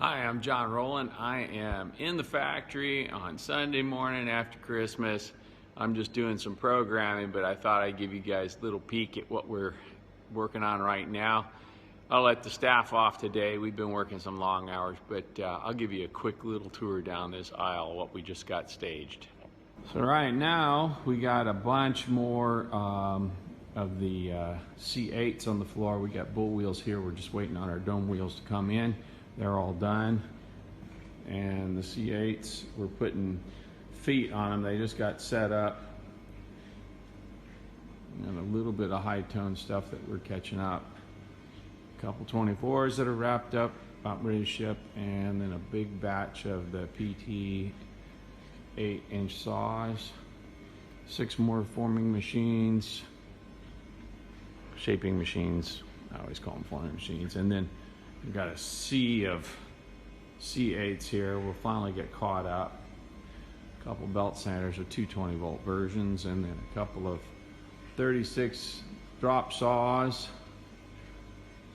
Hi, I'm John Rowland. I am in the factory on Sunday morning after Christmas. I'm just doing some programming, but I thought I'd give you guys a little peek at what we're working on right now. I'll let the staff off today. We've been working some long hours, but I'll give you a quick little tour down this aisle, what we just got staged. So right now, we got a bunch more of the C8s on the floor. We got bull wheels here. We're just waiting on our dome wheels to come in. They're all done, and the C8s, we're putting feet on them. They just got set up, and a little bit of high tone stuff that we're catching up. A couple 24s that are wrapped up, about ready to ship, and then a big batch of the PT 8-inch saws, 6 more forming machines, shaping machines, I always call them forming machines, and then we've got a sea of C8s here. We'll finally get caught up. A couple belt sanders with 220 volt versions, and then a couple of 36 drop saws,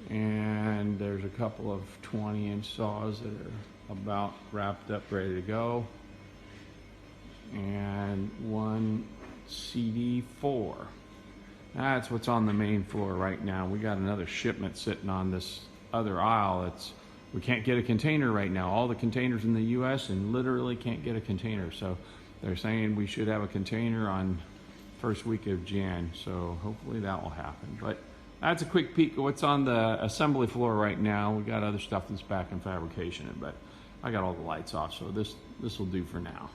and there's a couple of 20-inch saws that are about wrapped up, ready to go, and one CD4. That's what's on the main floor right now. We got another shipment sitting on this other aisle. We can't get a container right now. All the containers in the US and literally can't get a container. So they're saying we should have a container on first week of Jan. So hopefully that will happen. But that's a quick peek of what's on the assembly floor right now. We got other stuff that's back in fabrication, but I got all the lights off, so this will do for now.